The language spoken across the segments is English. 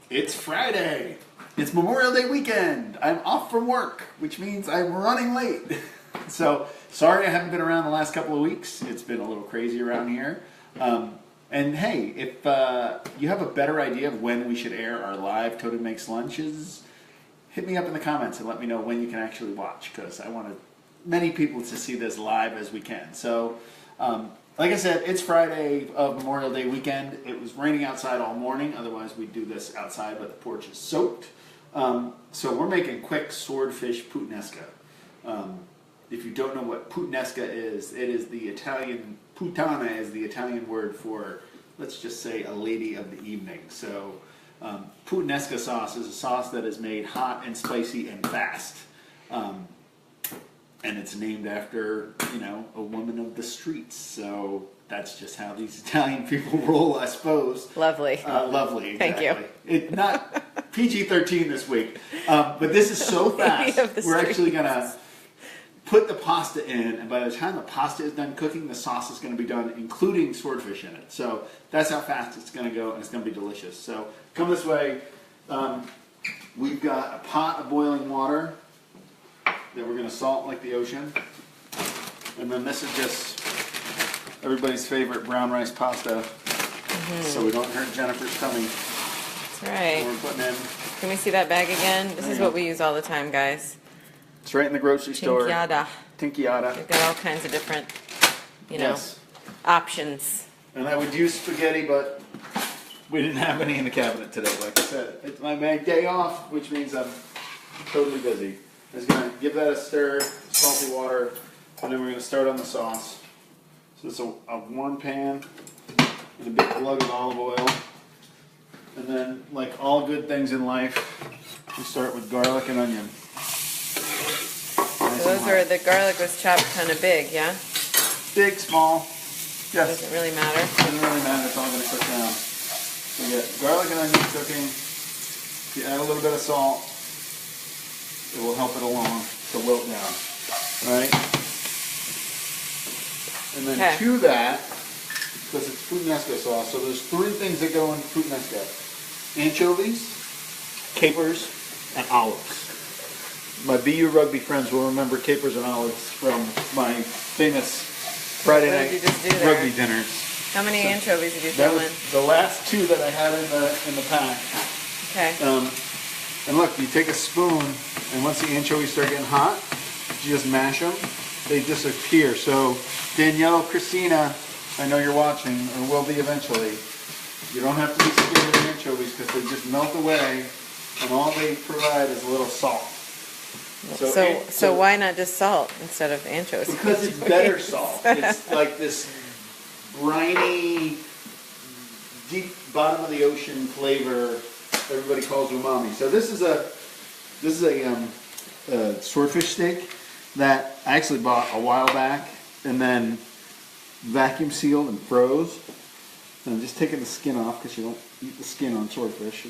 It's Friday. It's Memorial Day weekend. I'm off from work, which means I'm running late. So, sorry I haven't been around the last couple of weeks. It's been a little crazy around here. And hey, if you have a better idea of when we should air our live Toto Makes Lunches, hit me up in the comments and let me know when you can actually watch, because I want many people to see this live as we can. So, like I said, it's Friday of Memorial Day weekend. It was raining outside all morning. Otherwise, we'd do this outside, but the porch is soaked. So we're making quick swordfish puttanesca. If you don't know what puttanesca is, it is the Italian, puttana is the Italian word for, let's just say, a lady of the evening. So puttanesca sauce is a sauce that is made hot and spicy and fast. And it's named after, you know, a woman of the streets. So that's just how these Italian people roll, I suppose. Lovely. Lovely, exactly. Thank you. Not PG-13 this week. But this is so fast, we're actually going to put the pasta in, and by the time the pasta is done cooking, the sauce is going to be done, including swordfish in it. So that's how fast it's going to go, and it's going to be delicious. So come this way. We've got a pot of boiling water that we're going to salt like the ocean. And then this is just everybody's favorite brown rice pasta, so we don't hurt Jennifer's tummy. That's right. We're putting in. Can we see that bag again? This is what we use all the time, guys. It's right in the grocery store. Tinkyada. Tinkyada. We've got all kinds of different, you know, options. And I would use spaghetti, but we didn't have any in the cabinet today. Like I said, it's my day off, which means I'm totally busy. I'm just going to give that a stir, salty water, and then we're going to start on the sauce. So it's a one pan with a big plug of olive oil. And then, like all good things in life, we start with garlic and onion. So the garlic was chopped kind of big, yeah? Big, small. Yes. Doesn't really matter. Doesn't really matter. It's all going to cook down. So you get garlic and onion cooking. If you add a little bit of salt, it will help it along to wilt down. All right? And then to that, because it's puttanesca sauce, so there's three things that go in puttanesca: anchovies, capers, and olives. My BU rugby friends will remember capers and olives from my famous Friday night rugby dinners. How many anchovies did you throw in? That was the last two that I had in the pack. Okay. And look, you take a spoon, and once the anchovies start getting hot, you just mash them. They disappear. So Danielle, Christina, I know you're watching, or will be eventually. You don't have to be scared of the anchovies because they just melt away, and all they provide is a little salt. So why not just salt instead of anchovies? Because it's better salt. It's like this briny, deep bottom of the ocean flavor. Everybody calls umami. So this is a swordfish steak that I actually bought a while back and then vacuum sealed and froze. And I'm just taking the skin off because you don't eat the skin on swordfish.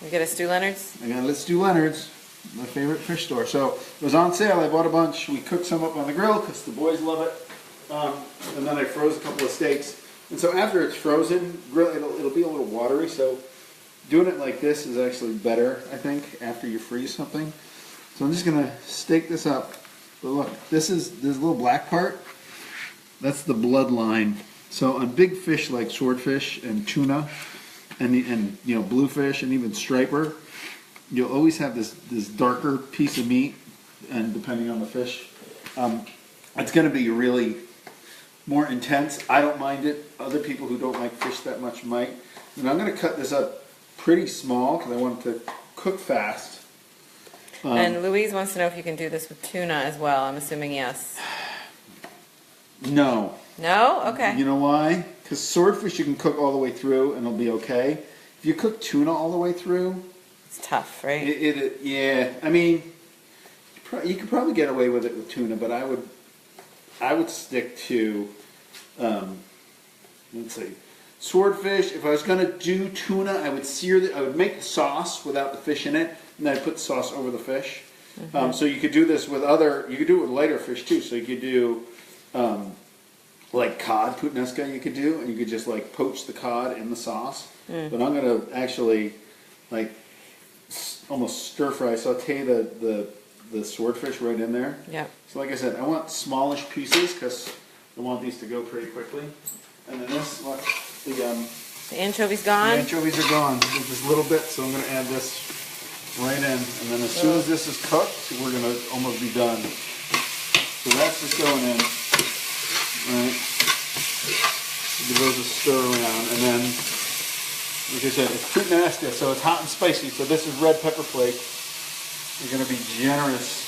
We get a Stu Leonard's? I got a Stu Leonard's, my favorite fish store. So it was on sale. I bought a bunch. We cooked some up on the grill because the boys love it. And then I froze a couple of steaks. And so after it's frozen, it'll be a little watery. So doing it like this is actually better, I think, after you freeze something. So I'm just going to steak this up. But look, this little black part, that's the bloodline. So on big fish like swordfish and tuna and you know, bluefish and even striper, you'll always have this darker piece of meat, and depending on the fish, it's going to be really more intense. I don't mind it. Other people who don't like fish that much might. And I'm going to cut this up pretty small because I want it to cook fast. And Louise wants to know if you can do this with tuna as well. I'm assuming yes. No. No? Okay. You know why? Because swordfish you can cook all the way through and it'll be okay. If you cook tuna all the way through, it's tough, right? Yeah. I mean, you could probably get away with it with tuna, but I would stick to, let's see, swordfish. If I was going to do tuna, I would make the sauce without the fish in it, and then I'd put the sauce over the fish. So you could do this with you could do it with lighter fish too. So you could do like cod puttanesca you could do, and you could just like poach the cod in the sauce. But I'm going to actually like almost stir fry, saute the swordfish right in there. Yeah. So like I said, I want smallish pieces because I want these to go pretty quickly. And then this, look, The anchovies gone? the anchovies are gone. There's just little bits, so I'm going to add this right in. And then as soon as this is cooked, we're going to almost be done. So that's just going in. Right. Give those a stir around. And then, like I said, it's Puttanesca, so it's hot and spicy. So this is red pepper flake. We're going to be generous.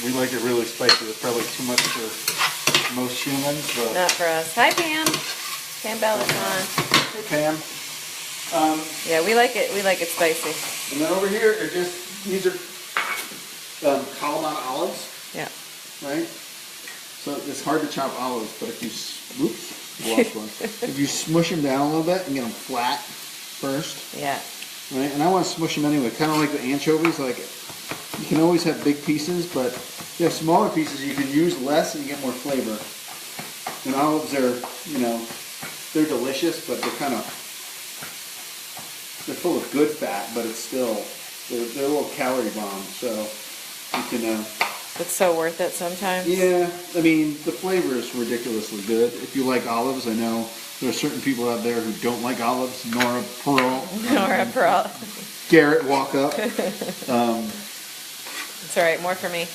We like it really spicy. It's probably too much for most humans, but Not for us. Hi, Pam. Pam Bell is on. hey, Pam. Yeah, we like it. We like it spicy. And then over here are these are Kalamata olives, Yeah. right? So it's hard to chop olives, but if you lost one. If you smush them down a little bit and get them flat first, Yeah. right? And I want to smush them anyway, kind of like the anchovies. Like you can always have big pieces, but if you have smaller pieces, you can use less and you get more flavor. And olives are, they're delicious, but they're full of good fat, but it's still they're a little calorie bomb. So you can. It's so worth it sometimes. Yeah, I mean the flavor is ridiculously good. If you like olives, I know there are certain people out there who don't like olives. Nora Pearl. Nora Pearl. Garrett, walk up. It's all right. More for me.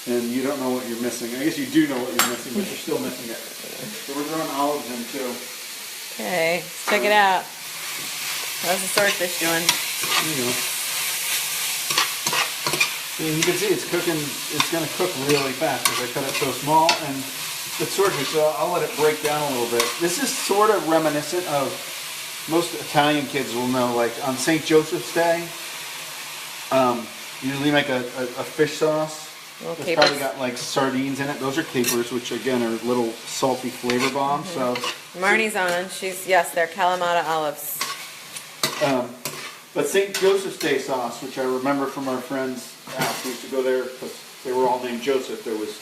And you don't know what you're missing. I guess you do know what you're missing, but you're still missing it. So we're throwing olives in too. Okay, let's check it out. How's the swordfish doing? There you go. And you can see it's cooking. It's going to cook really fast because I cut it so small, and the swordfish. So I'll let it break down a little bit. This is sort of reminiscent of most Italian kids will know, like on St. Joseph's Day. Usually make a fish sauce. Little It's capers. probably got like sardines in it. Those are capers, which again are little salty flavor bombs. So, Marnie's on. They're Kalamata olives. but St. Joseph's Day sauce, which I remember from our friends' house, we used to go there because they were all named Joseph. There was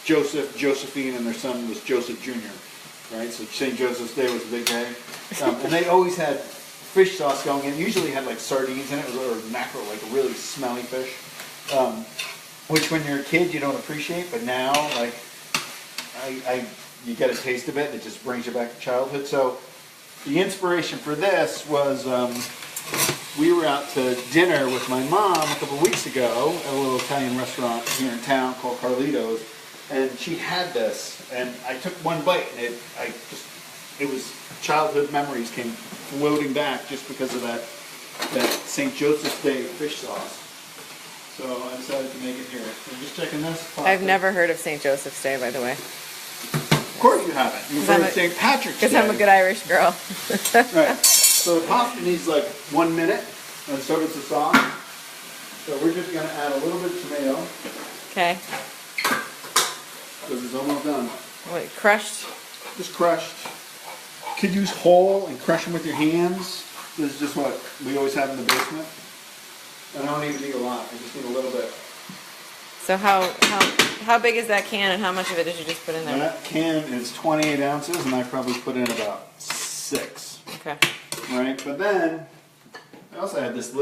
Joseph, Josephine, and their son was Joseph Jr. Right, so St. Joseph's Day was a big day, and they always had fish sauce going in. Usually had like sardines in it or mackerel, like really smelly fish. Which when you're a kid you don't appreciate, but now like you get a taste of it, it just brings you back to childhood. So the inspiration for this was we were out to dinner with my mom a couple of weeks ago at a little Italian restaurant here in town called Carlito's, and she had this, and I took one bite, and it was childhood memories came floating back just because of that St. Joseph's Day fish sauce. So I decided to make it here. I'm just checking this. I've never heard of St. Joseph's Day, by the way. Of course you haven't. You've heard of St. Patrick's Day. Because I'm a good Irish girl. Right. So the pasta needs like 1 minute, and so does the sauce. So we're just going to add a little bit of tomato. Okay. Because it's almost done. What, crushed? Just crushed. Could use whole and crush them with your hands. This is just what we always have in the basement. And I don't even need a lot. I just need a little bit. So how big is that can, and how much of it did you just put in there? That can is 28 ounces, and I probably put in about 6. Okay. Right, but then I also had this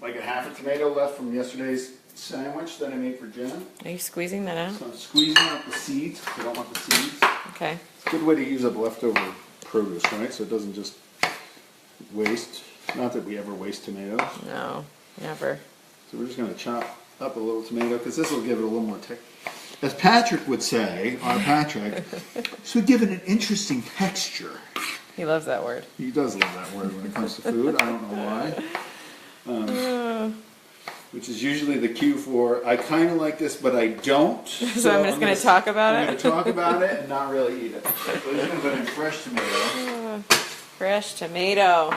like a half a tomato left from yesterday's sandwich that I made for Jen. Are you squeezing that out? So I'm squeezing out the seeds. I don't want the seeds. Okay. It's a good way to use up leftover produce, right? So it doesn't just waste. Not that we ever waste tomatoes. No, never. So we're just going to chop up a little tomato because this will give it a little more texture. As Patrick would say, our Patrick, this would give it an interesting texture. He loves that word. He does love that word when it comes to food. I don't know why. Which is usually the cue for, I kind of like this, but I don't. So I'm just going to talk about I'm it? going to talk about it and not really eat it. So we're just going to put in fresh tomato. Fresh tomato.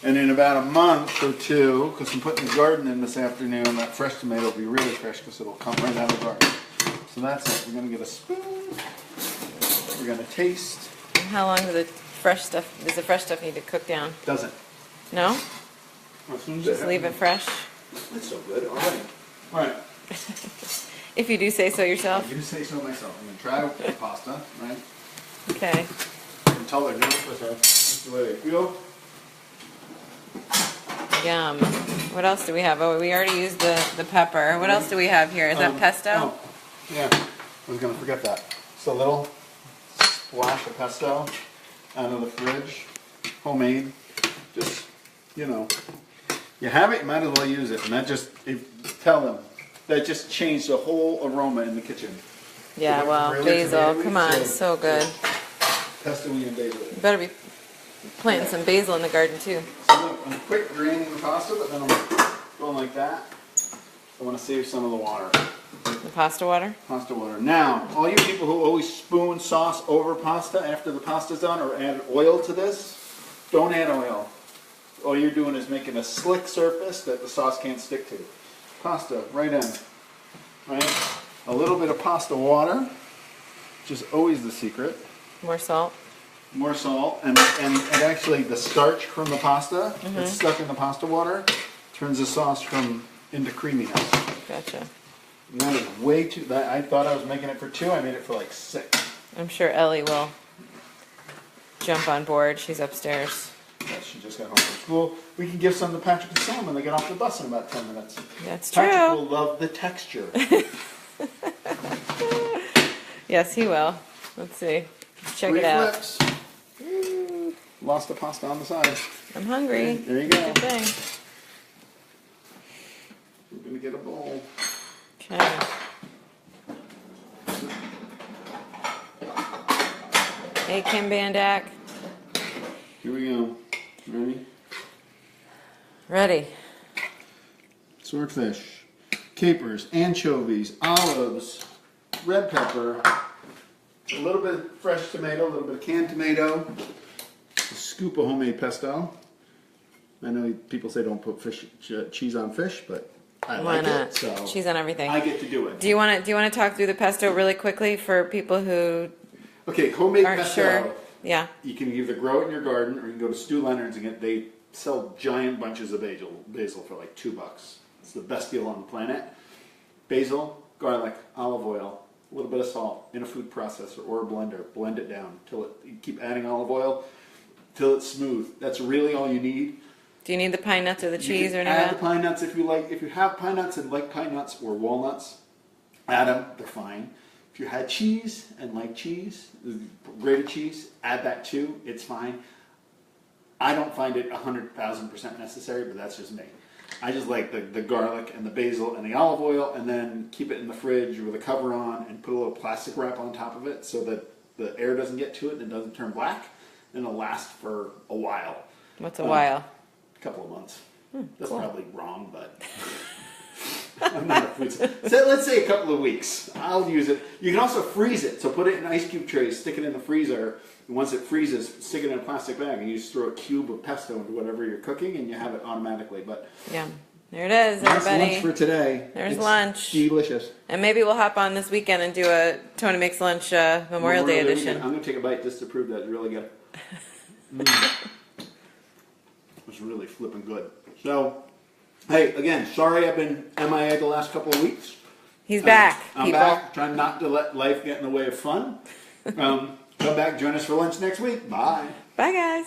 And in about a month or two, because I'm putting the garden in this afternoon, that fresh tomato will be really fresh because it'll come right out of the garden. So that's it. We're going to get a spoon. We're going to taste. And how long does the fresh stuff need to cook down? Doesn't. No? As soon as Just leave it fresh? It's so good. All right. All right. If you do say so yourself. I do say so myself. I'm going to try with the pasta, right? Okay. And until they're done with her. That's the way they feel. Yum. What else do we have? Oh, we already used the pepper. What else do we have here? Is that pesto? Oh, yeah, I was going to forget that. Just a little splash of pesto out of the fridge. Homemade. Just, you know, you have it, you might as well use it. And that just, tell them, that just changed the whole aroma in the kitchen. Yeah, So well, really basil, tomato-y, come on, so good. Pesto and basil. You better be planting some basil in the garden too. So I'm quick draining the pasta, but then I'm going like that. I want to save some of the water. The pasta water? Pasta water. Now, all you people who always spoon sauce over pasta after the pasta's done or add oil to this, don't add oil. All you're doing is making a slick surface that the sauce can't stick to. Pasta, right in. Right? A little bit of pasta water, which is always the secret. More salt? More salt, and actually the starch from the pasta that's stuck in the pasta water turns the sauce into creaminess. Gotcha. And that is way too. I thought I was making it for 2. I made it for like 6. I'm sure Ellie will jump on board. She's upstairs. Yeah, she just got home from school. We can give some to Patrick and Sam when they get off the bus in about 10 minutes. That's Patrick true. will love the texture. Yes, he will. Let's see. Let's check 3 it out. flips. Lost the pasta on the side. I'm hungry. There you go. Good thing. We're gonna get a bowl. Okay. Hey, Kim Bandak. Here we go. Ready? Ready. Swordfish, capers, anchovies, olives, red pepper, a little bit of fresh tomato, a little bit of canned tomato, a scoop of homemade pesto. I know people say don't put cheese on fish, but I Why like not? it, so Cheese on everything. I get to do it. Do you want to talk through the pesto really quickly for people who Okay, homemade aren't pesto. sure? Yeah. You can either grow it in your garden, or you can go to Stu Leonard's and they sell giant bunches of basil for like $2. It's the best deal on the planet. Basil, garlic, olive oil, a little bit of salt in a food processor or a blender. Blend it down till you keep adding olive oil till it's smooth. That's really all you need. Do you need the pine nuts or the cheese or Add anything? the pine nuts if you like. If you have pine nuts and like pine nuts or walnuts, add them. They're fine. If you had cheese and like cheese, grated cheese, add that too. It's fine. I don't find it 100,000% necessary, but that's just me. I just like the garlic and the basil and the olive oil, and then keep it in the fridge with a cover on and put a little plastic wrap on top of it so that the air doesn't get to it and it doesn't turn black, and it'll last for a while. What's a while? A couple of months. That's cool. probably wrong, but I'm not a food. So let's say a couple of weeks. I'll use it. You can also freeze it. So put it in ice cube trays, stick it in the freezer. And once it freezes, stick it in a plastic bag, and you just throw a cube of pesto into whatever you're cooking, and you have it automatically. But Yeah. There it is, that's everybody. lunch for today. There's It's lunch. Delicious. And maybe we'll hop on this weekend and do a Tony Makes Lunch Memorial Day edition. weekend. I'm going to take a bite just to prove that it's really good. It's really flipping good. So, hey, again, sorry I've been MIA the last couple of weeks. He's back, I'm people. back, trying not to let life get in the way of fun. Come back, join us for lunch next week. Bye. Bye, guys.